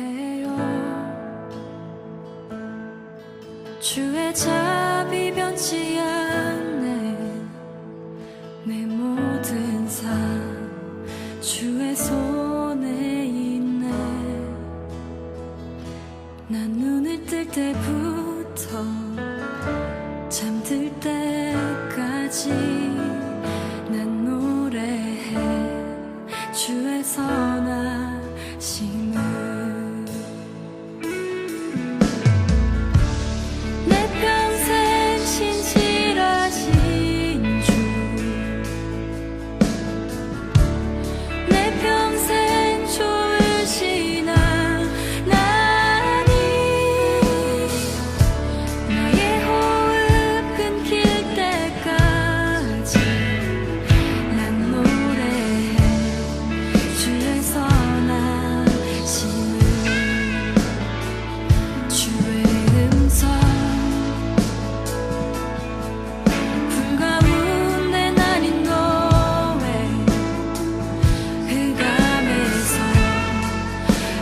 해요. 주의 자비 변치 않네. 내 모든 삶 주의 손에 있네. 난 눈을 뜰 때부터 잠들 때까지 난 노래해 주의 선하심을. 내 평생 신실하신 주, 내 평생 좋으신 하나님, 나의 호흡 끊길 때까지 난 노래해 주의 선하심을. 주의 음성 풍 가운데 나린 너의 흑암에서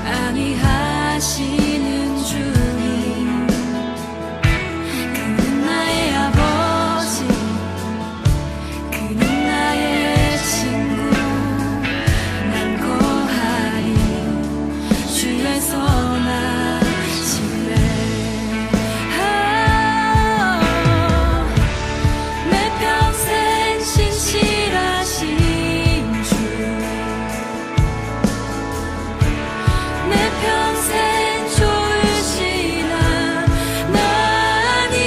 안위하시는 주님, 그는 나의 아버지, 그는 나의 친구. 난 거하리 주의 선하심에. 내 평생 신실하신 주, 내 평생 좋으신 하나님,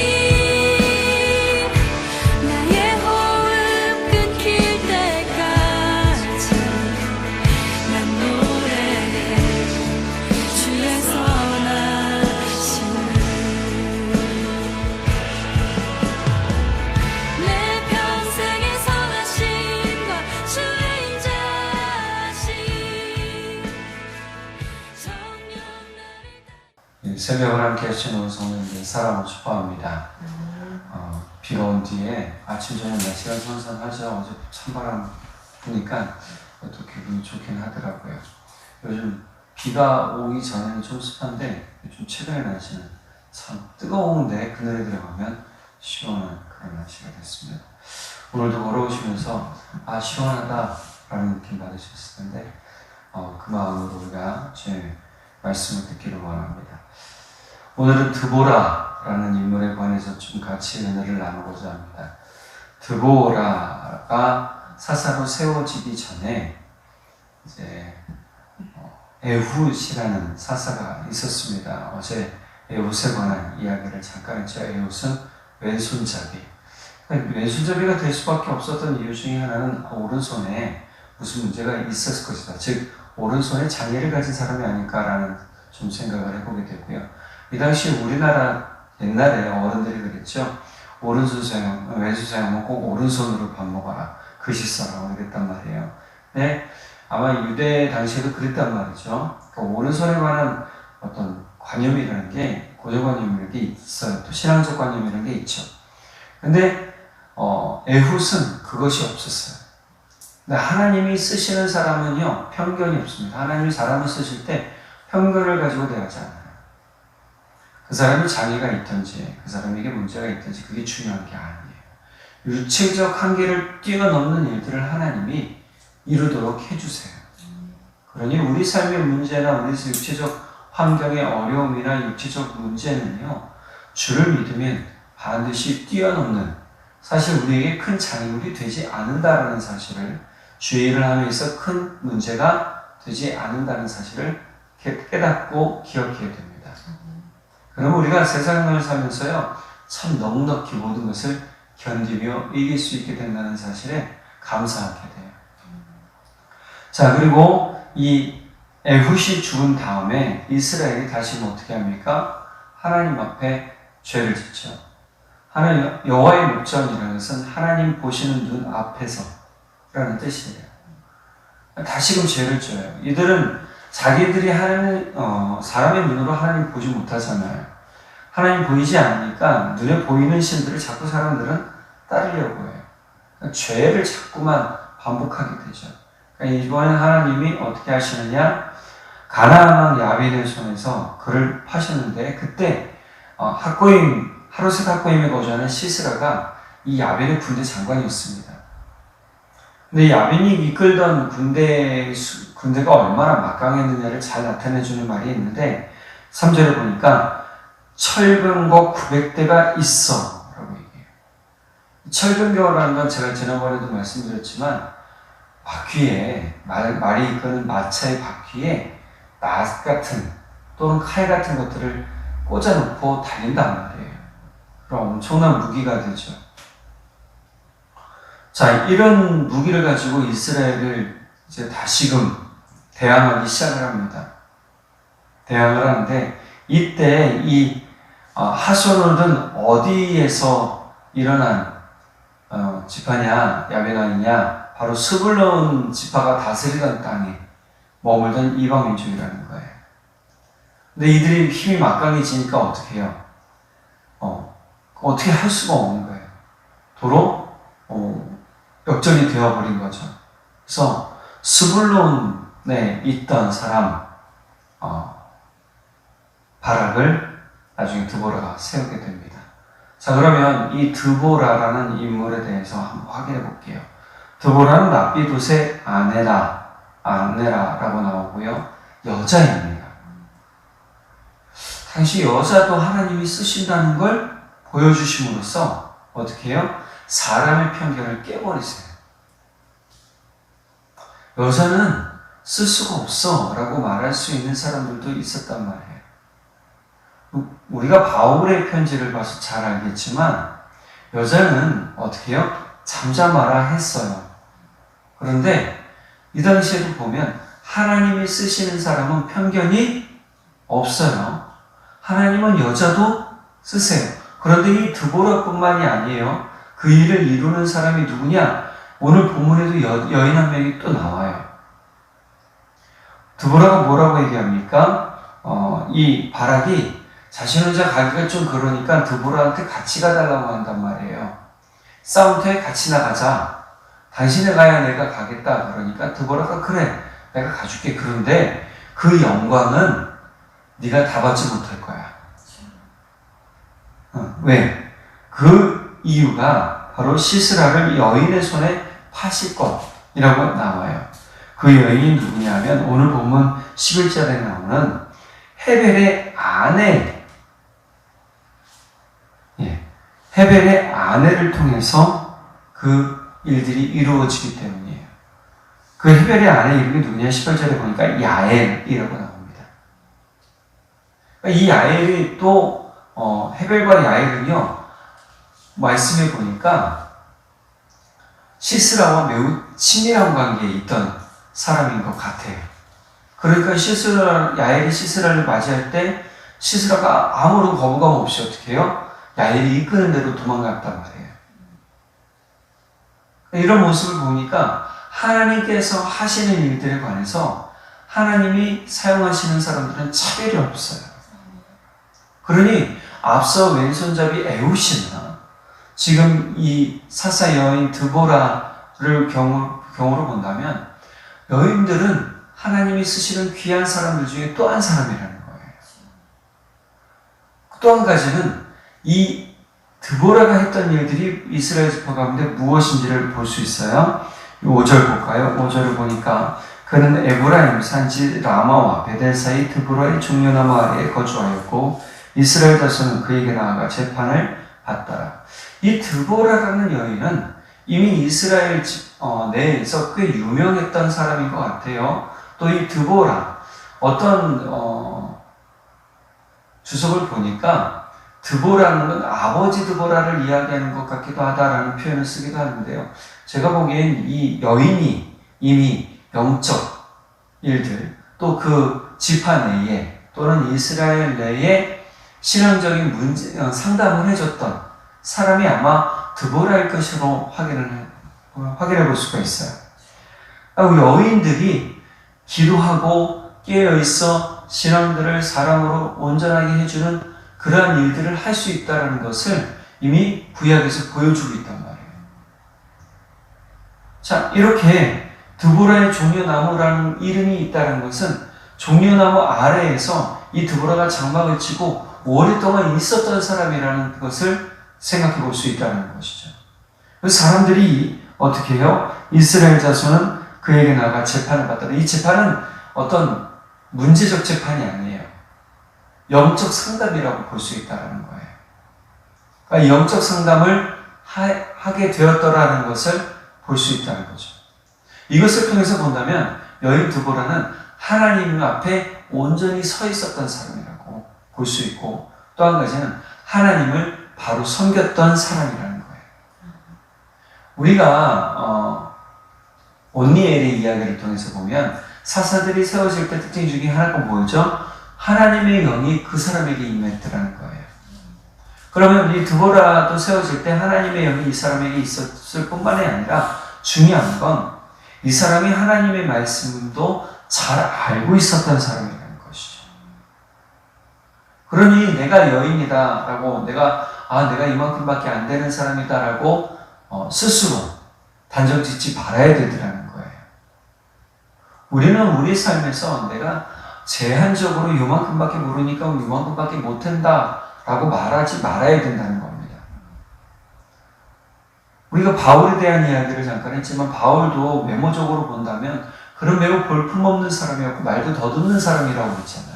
나의 호흡 끊길 때까지 난 노래해 주의 선하심을. 내 평생의 선하심과 주의 인자하심 성령 나를 이 새벽을 함께 하시는 우리 성도님들 사랑을 축복합니다. 비가 온 뒤에 아침 저녁 날씨가 선선하죠. 어제 찬바람 부니까 또 기분이 좋긴 하더라고요. 요즘 비가 오기 전에는 좀 습한데 요즘 최근의 날씨는 참 뜨거운데 그늘에 들어가면 시원한 그런 날씨가 됐습니다. 오늘도 걸어오시면서 아 시원하다라는 느낌 받으셨을 텐데 그 마음으로 우리가 제 말씀을 듣기를 원합니다. 오늘은 드보라라는 인물에 관해서 좀 같이 은혜를 나누고자 합니다. 드보라가 사사로 세워지기 전에 이제 에훗이라는 사사가 있었습니다. 어제 에훗에 관한 이야기를 잠깐 했죠. 에훗은 왼손잡이. 왼손잡이가 될 수밖에 없었던 이유 중에 하나는 오른손에 무슨 문제가 있었을 것이다. 즉 오른손에 장애를 가진 사람이 아닐까라는 좀 생각을 해보게 되고요. 이 당시 우리나라 옛날에 어른들이 그랬죠. 오른손 사용, 왼손 사용은 꼭 오른손으로 밥 먹어라. 글씨 써라. 그랬단 말이에요. 네, 아마 유대 당시에도 그랬단 말이죠. 그러니까 오른손에 관한 어떤 관념이라는 게 고정관념이라는 게 있어요. 또 신앙적 관념이라는 게 있죠. 근데 에훗은 그것이 없었어요. 근데 하나님이 쓰시는 사람은요, 편견이 없습니다. 하나님이 사람을 쓰실 때 편견을 가지고 대하지 않아요. 그 사람이 장애가 있든지, 그 사람에게 문제가 있든지, 그게 중요한 게 아니에요. 육체적 한계를 뛰어넘는 일들을 하나님이 이루도록 해주세요. 그러니 우리 삶의 문제나 우리 육체적 환경의 어려움이나 육체적 문제는요, 주를 믿으면 반드시 뛰어넘는, 사실 우리에게 큰 장애물이 되지 않는다라는 사실을, 주의 일을 하면서 큰 문제가 되지 않는다는 사실을 깨닫고 기억해야 됩니다. 그럼 우리가 세상을 살면서요, 참 넉넉히 모든 것을 견디며 이길 수 있게 된다는 사실에 감사하게 돼요. 자, 그리고 이 에훗이 죽은 다음에 이스라엘이 다시 어떻게 합니까? 하나님 앞에 죄를 짓죠. 하나님, 여호와의 목전이라는 것은 하나님 보시는 눈 앞에서 라는 뜻이에요. 다시금 죄를 져요. 이들은 자기들이 사람의 눈으로 하나님 보지 못하잖아요. 하나님 보이지 않으니까 눈에 보이는 신들을 자꾸 사람들은 따르려고 해요. 그러니까 죄를 자꾸만 반복하게 되죠. 그러니까 이번에 하나님이 어떻게 하시느냐? 가나안 왕 야빈의 손에서 그를 파셨는데 그때 하루셋 학고임에 거주하는 시스라가 이 야빈의 군대 장관이었습니다. 근데 야빈이 이끌던 군대가 얼마나 막강했느냐를 잘 나타내주는 말이 있는데 3절에 보니까 철병거 900대가 있어 라고 얘기해요. 철병거라는 건 제가 지난번에도 말씀드렸지만 바퀴에 말이 이끄는 마차의 바퀴에 낫 같은 또는 칼 같은 것들을 꽂아놓고 달린단 말이에요. 그럼 엄청난 무기가 되죠. 자, 이런 무기를 가지고 이스라엘을 이제 다시금 대항하기 시작을 합니다. 대항을 하는데 이때 이 하솔rod은 어디에서 일어난 지파냐, 야베나이냐, 바로 스불론 지파가 다스리던 땅에 머물던 이방 민족이라는 거예요. 근데 이들이 힘이 막강해지니까 어떻게 해요? 어떻게 할 수가 없는 거예요. 도로 역전이 되어버린 거죠. 그래서 스불론에 있던 사람 바락을 나중에 드보라가 세우게 됩니다. 자, 그러면 이 드보라라는 인물에 대해서 한번 확인해 볼게요. 드보라는 랍비봇의 아내라라고 나오고요. 여자입니다. 당시 여자도 하나님이 쓰신다는 걸 보여주심으로써 어떻게 해요? 사람의 편견을 깨버리세요. 여자는 쓸 수가 없어 라고 말할 수 있는 사람들도 있었단 말이에요. 우리가 바울의 편지를 봐서 잘 알겠지만 여자는 어떻게 해요? 잠잠하라 했어요. 그런데 이 당시에도 보면 하나님이 쓰시는 사람은 편견이 없어요. 하나님은 여자도 쓰세요. 그런데 이 드보라뿐만이 아니에요. 그 일을 이루는 사람이 누구냐? 오늘 본문에도 여인 한 명이 또 나와요. 드보라가 뭐라고 얘기합니까? 이 바락이 자신 혼자 가기가 좀 그러니까 드보라한테 같이 가달라고 한단 말이에요. 싸움터에 같이 나가자. 당신이 가야 내가 가겠다. 그러니까 드보라가 그래, 내가 가줄게. 그런데 그 영광은 네가 다 받지 못할 거야. 왜? 그 이유가 바로 시스라를 여인의 손에 파실 것이라고 나와요. 그 여인이 누구냐 하면 오늘 본문 11절에 나오는 헤벨의 아내, 헤벨의 아내를 통해서 그 일들이 이루어지기 때문이에요. 그 헤벨의 아내 이름이 누구냐? 18절에 보니까 야엘이라고 나옵니다. 이 야엘이 또 헤벨과 야엘은요, 말씀해 보니까 시스라와 매우 친밀한 관계에 있던 사람인 것 같아요. 그러니까 야엘이 시스라를 맞이할 때 시스라가 아무런 거부감 없이 어떻게 해요? 야엘이 이끄는 대로 도망갔단 말이에요. 이런 모습을 보니까 하나님께서 하시는 일들에 관해서 하나님이 사용하시는 사람들은 차별이 없어요. 그러니 앞서 왼손잡이 에훗이나 지금 이 사사 여인 드보라를 경우로 본다면 여인들은 하나님이 쓰시는 귀한 사람들 중에 또 한 사람이라는 거예요. 또 한 가지는 이 드보라가 했던 일들이 이스라엘 지파 가운데 무엇인지를 볼 수 있어요. 5절 볼까요? 5절을 보니까 그는 에브라임 산지 라마와 베델 사이 드보라의 종려나무 아래에 거주하였고 이스라엘 자손은 그에게 나아가 재판을 받더라. 이 드보라라는 여인은 이미 이스라엘 내에서 꽤 유명했던 사람인 것 같아요. 또 이 드보라, 어떤 주석을 보니까 드보라는 건 아버지 드보라를 이야기하는 것 같기도 하다라는 표현을 쓰기도 하는데요. 제가 보기엔 이 여인이 이미 영적 일들, 또 그 지파 내에 또는 이스라엘 내에 신앙적인 상담을 해줬던 사람이 아마 드보라일 것으로 확인해 볼 수가 있어요. 여인들이 기도하고 깨어있어 신앙들을 사랑으로 온전하게 해주는 그러한 일들을 할 수 있다는 것을 이미 구약에서 보여주고 있단 말이에요. 자, 이렇게 드보라의 종려나무라는 이름이 있다는 것은 종려나무 아래에서 이 드보라가 장막을 치고 오랫동안 있었던 사람이라는 것을 생각해 볼 수 있다는 것이죠. 그래서 사람들이 어떻게 해요? 이스라엘 자손은 그에게 나가 재판을 받더라. 이 재판은 어떤 문제적 재판이 아니에요. 영적 상담이라고 볼 수 있다는 거예요. 그러니까 영적 상담을 하게 되었더라는 것을 볼 수 있다는 거죠. 이것을 통해서 본다면 여인 드보라는 하나님 앞에 온전히 서 있었던 사람이라고 볼 수 있고, 또 한 가지는 하나님을 바로 섬겼던 사람이라는 거예요. 우리가 온니엘의 이야기를 통해서 보면 사사들이 세워질 때 특징 중에 하나가 뭐죠? 하나님의 영이 그 사람에게 임했더라는 거예요. 그러면 이 드보라도 세워질 때 하나님의 영이 이 사람에게 있었을 뿐만이 아니라 중요한 건 이 사람이 하나님의 말씀도 잘 알고 있었던 사람이라는 것이죠. 그러니 내가 여인이다라고 내가 이만큼밖에 안 되는 사람이다라고 스스로 단정 짓지 말아야 되더라는 거예요. 우리는 우리 삶에서 내가 제한적으로 요만큼밖에 모르니까 요만큼밖에 못한다라고 말하지 말아야 된다는 겁니다. 우리가 바울에 대한 이야기를 잠깐 했지만 바울도 외모적으로 본다면 그런 매우 볼품없는 사람이었고 말도 더듬는 사람이라고 했잖아요.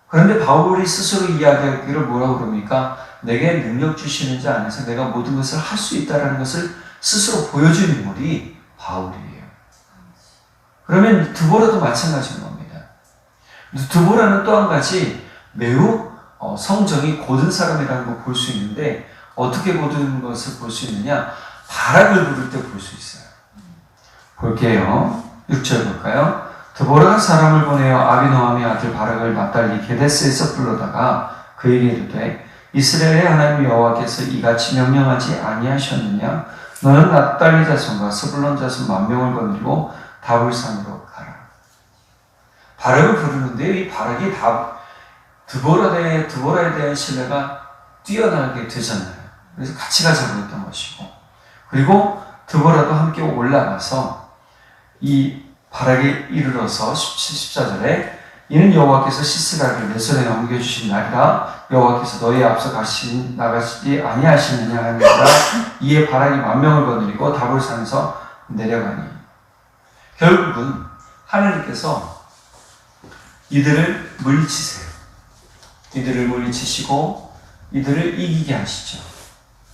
그런데 바울이 스스로 이야기하기를 뭐라고 그럽니까? 내게 능력 주시는 자 안에서 내가 모든 것을 할 수 있다는 것을 스스로 보여준 인물이 바울이에요. 그러면 드보라도 마찬가지인 겁니다. 드보라는 또 한 가지 매우 성정이 곧은 사람이라는 걸 볼 수 있는데 어떻게 곧은 것을 볼 수 있느냐? 바락을 부를 때 볼 수 있어요. 볼게요. 6절 볼까요? 드보라가 사람을 보내어 아비노함의 아들 바락을 납달리 게데스에서 불러다가 그에게 이르되 이스라엘의 하나님 여호와께서 이같이 명령하지 아니하셨느냐? 너는 납달리 자손과 스불론 자손 10,000명을 거느리고 다볼산으로 가라. 바락을 부르는데 이 바락이 드보라에 대한 신뢰가 뛰어나게 되잖아요. 그래서 같이 가자고 했던 것이고, 그리고 드보라도 함께 올라가서 이 바락에 이르러서 14절에 이는 여호와께서 시스라를 내 손에 넘겨주신 날이라 여호와께서 너희 앞서 나가시지 아니하시느냐 하니라. 이에 바락이 10,000명을 거느리고 다볼산에서 내려가니. 결국은 하나님께서 이들을 물리치세요. 이들을 물리치시고 이들을 이기게 하시죠.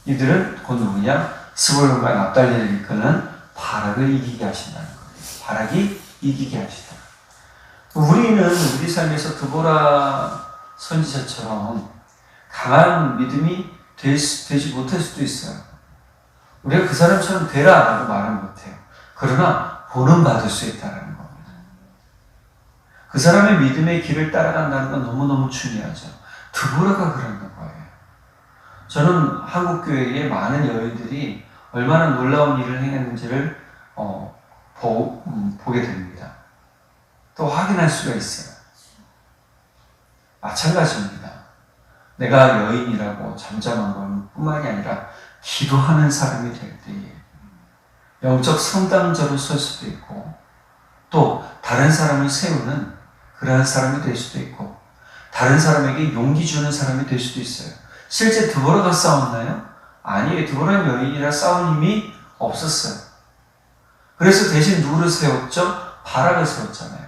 이들은 곧 누구냐? 스불론과 납달리를 이끄는 바락을 이기게 하신다는 거예요. 바락이 이기게 하시다. 우리는 우리 삶에서 드보라 선지자처럼 강한 믿음이 되지 못할 수도 있어요. 우리가 그 사람처럼 되라라고 말은 못해요. 그러나 본은 받을 수 있다는 겁니다. 그 사람의 믿음의 길을 따라간다는 건 너무너무 중요하죠. 드보라가 그런 거예요. 저는 한국교회의 많은 여인들이 얼마나 놀라운 일을 행했는지를 보게 됩니다. 또 확인할 수가 있어요. 마찬가지입니다. 내가 여인이라고 잠잠한 것 뿐만이 아니라 기도하는 사람이 될 때에 영적 상담자로 설 수도 있고, 또 다른 사람을 세우는 그러한 사람이 될 수도 있고, 다른 사람에게 용기 주는 사람이 될 수도 있어요. 실제 드보라가 싸웠나요? 아니에요. 드보라는 여인이라 싸울 힘이 없었어요. 그래서 대신 누구를 세웠죠? 바락을 세웠잖아요.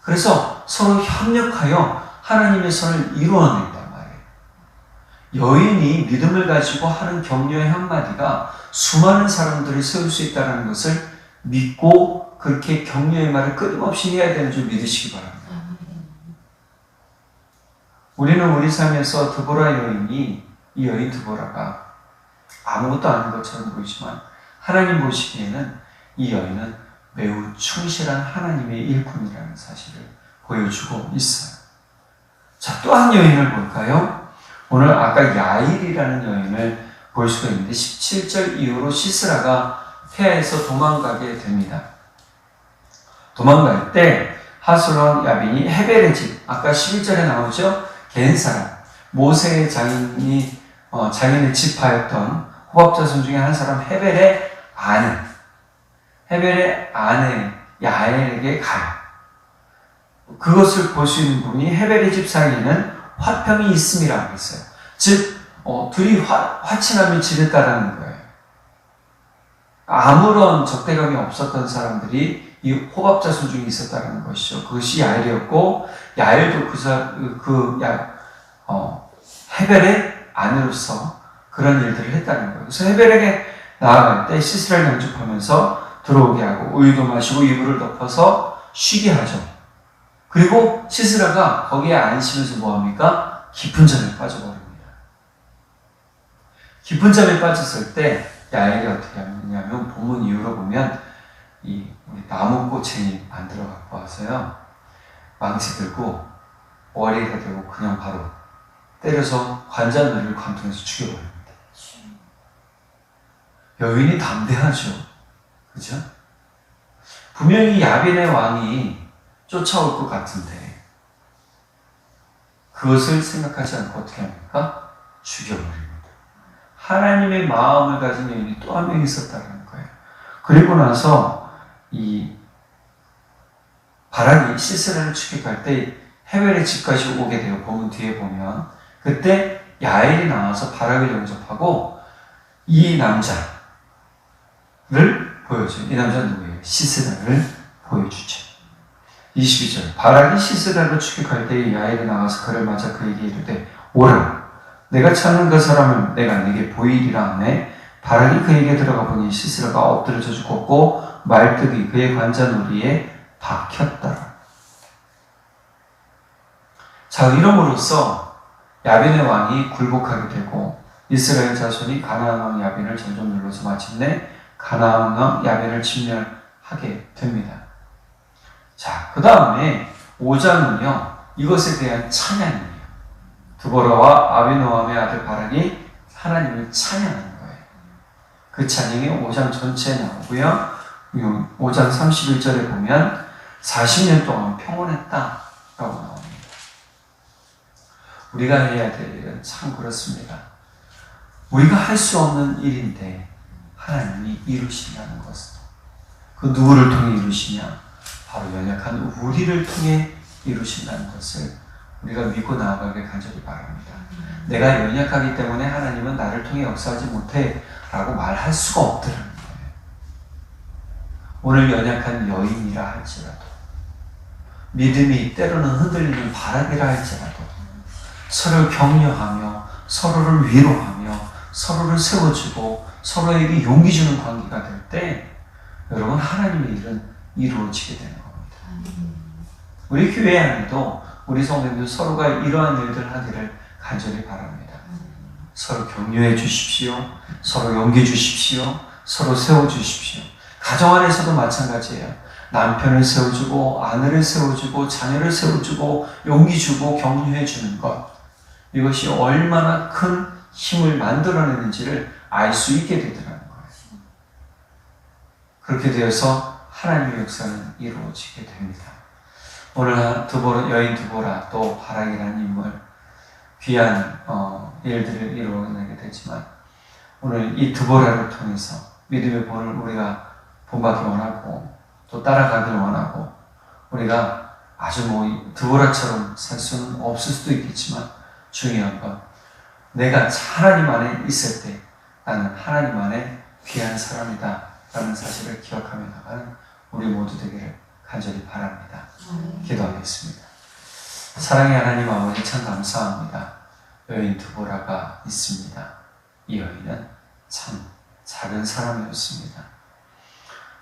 그래서 서로 협력하여 하나님의 선을 이루어낸단 말이에요. 여인이 믿음을 가지고 하는 격려의 한마디가 수많은 사람들을 세울 수 있다는 것을 믿고 그렇게 격려의 말을 끊임없이 해야 되는 줄 믿으시기 바랍니다. 우리는 우리 삶에서 드보라 여인이, 이 여인 드보라가 아무것도 아닌 것처럼 보이지만 하나님 보시기에는 이 여인은 매우 충실한 하나님의 일꾼이라는 사실을 보여주고 있어요. 자, 또 한 여인을 볼까요? 오늘 아까 야일이라는 여인을 볼 수가 있는데 17절 이후로 시스라가 폐하에서 도망가게 됩니다. 도망갈 때 하솔론 야빈이 헤벨의 집, 아까 11절에 나오죠? 겐사람, 모세의 장인의 지파였던 호밥자손 중에 한 사람 헤벨의 아내 야엘에게 가요. 그것을 볼 수 있는 부분이 헤벨의 집 사이에는 화평이 있음이라고 했어요. 즉 둘이 화친함이 지냈다라는 거예요. 아무런 적대감이 없었던 사람들이 이 호밥 자손 중에 있었다는 것이죠. 그것이 야엘이었고, 야엘도 헤벨의 아내로서 그런 일들을 했다는 거예요. 그래서 헤벨에게 나아갈 때 시스라를 영접하면서 들어오게 하고 우유도 마시고 이불을 덮어서 쉬게 하죠. 그리고 시스라가 거기에 안심해서 뭐합니까? 깊은 잠에 빠져버립니다. 깊은 잠에 빠졌을 때 야엘이 어떻게 하냐면 본문 이후로 보면 우리 나무 꼬챙이 만들어 갖고 와서요, 망치 들고 머리에다 대고 그냥 바로 때려서 관자놀이를 관통해서 죽여버립니다. 여인이 담대하죠. 그죠? 분명히 야빈의 왕이 쫓아올 것 같은데 그것을 생각하지 않고 어떻게 합니까? 죽여버립니다. 하나님의 마음을 가진 여인이 또 한 명 있었다는 거예요. 그리고 나서 이 바락이 시스라를 추격할 때 헤벨의 집까지 오게 돼요. 본문 뒤에 보면 그때 야엘이 나와서 바락을 영접하고 이 남자를 보여줘요. 이 남자는 누구예요? 시스라를 보여주죠. 22절 바락이 시스라를 추격할 때 야엘이 나와서 그를 맞아 그에게 이르되 오라 내가 찾는 그 사람을 내가 네게 보이리라 하매 바락이 그에게 들어가 보니 시스라가 엎드려져 죽었고 말뚝이 그의 관자놀이에 박혔더라. 자, 이름으로써 야빈의 왕이 굴복하게 되고 이스라엘 자손이 가나안 왕 야빈을 점점 눌러서 마침내 가나안 왕 야빈을 침멸하게 됩니다. 자, 그 다음에 5장은요 이것에 대한 찬양이에요. 드보라와 아비노함의 아들 바락이 하나님을 찬양하는 거예요. 그 찬양이 5장 전체에 나오고요. 5장 31절에 보면 40년 동안 평온했다라고 나옵니다. 우리가 해야 될 일은 참 그렇습니다. 우리가 할 수 없는 일인데 하나님이 이루신다는 것은 그 누구를 통해 이루시냐? 바로 연약한 우리를 통해 이루신다는 것을 우리가 믿고 나아가길 간절히 바랍니다. 내가 연약하기 때문에 하나님은 나를 통해 역사하지 못해 라고 말할 수가 없더라는 거예요. 오늘 연약한 여인이라 할지라도 믿음이 때로는 흔들리는 바락이라 할지라도 서로를 격려하며 서로를 위로하며 서로를 세워주고 서로에게 용기 주는 관계가 될 때 여러분 하나님의 일은 이루어지게 되는 겁니다. 우리 교회 안에도 우리 성도님들 서로가 이러한 일들 하기를 간절히 바랍니다. 서로 격려해 주십시오. 서로 용기 주십시오. 서로 세워주십시오. 가정 안에서도 마찬가지예요. 남편을 세워주고 아내를 세워주고 자녀를 세워주고 용기 주고 격려해 주는 것, 이것이 얼마나 큰 힘을 만들어내는지를 알 수 있게 되더라는 거예요. 그렇게 되어서 하나님의 역사는 이루어지게 됩니다. 오늘 여인 드보라 또 바락이라는 인물 귀한 일들을 이루어내게 되지만 오늘 이 드보라를 통해서 믿음의 본을 우리가 본받기 원하고 또 따라가길 원하고 우리가 아주 드보라처럼 살 수는 없을 수도 있겠지만 중요한 건 내가 하나님 안에 있을 때 나는 하나님 안에 귀한 사람이다 라는 사실을 기억하며 나가는 우리 모두 되기를 간절히 바랍니다. 기도하겠습니다. 사랑의 하나님 아버지 참 감사합니다. 여인 드보라가 있습니다. 이 여인은 참 작은 사람이었습니다.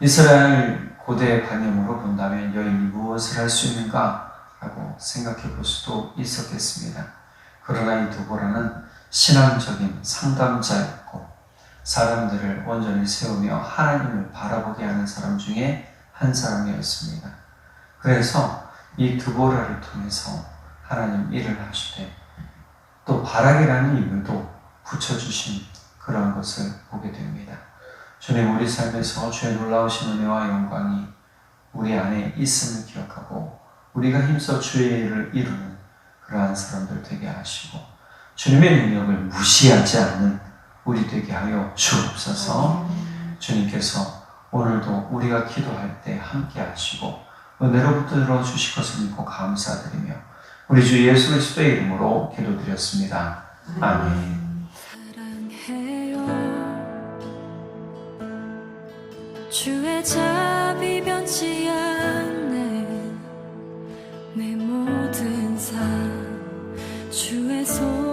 이스라엘 고대의 관념으로 본다면 여인이 무엇을 할 수 있는가 라고 생각해 볼 수도 있었겠습니다. 그러나 이 드보라는 신앙적인 상담자였고 사람들을 온전히 세우며 하나님을 바라보게 하는 사람 중에 한 사람이었습니다. 그래서 이 드보라를 통해서 하나님 일을 하시되 또 바락이라는 이름도 붙여주신 그런 것을 보게 됩니다. 주님, 우리 삶에서 주의 놀라우신 은혜와 영광이 우리 안에 있음을 기억하고 우리가 힘써 주의 일을 이루는 그러한 사람들 되게 하시고 주님의 능력을 무시하지 않는 우리 되게 하여 주옵소서. 주님께서 오늘도 우리가 기도할 때 함께 하시고 은혜로 붙들어 주실 것을 믿고 감사드리며 우리 주 예수 그리스도의 이름으로 기도드렸습니다. 아멘. 사랑해요. 주의 자비 변치 않네. 내 모든 삶 주의 손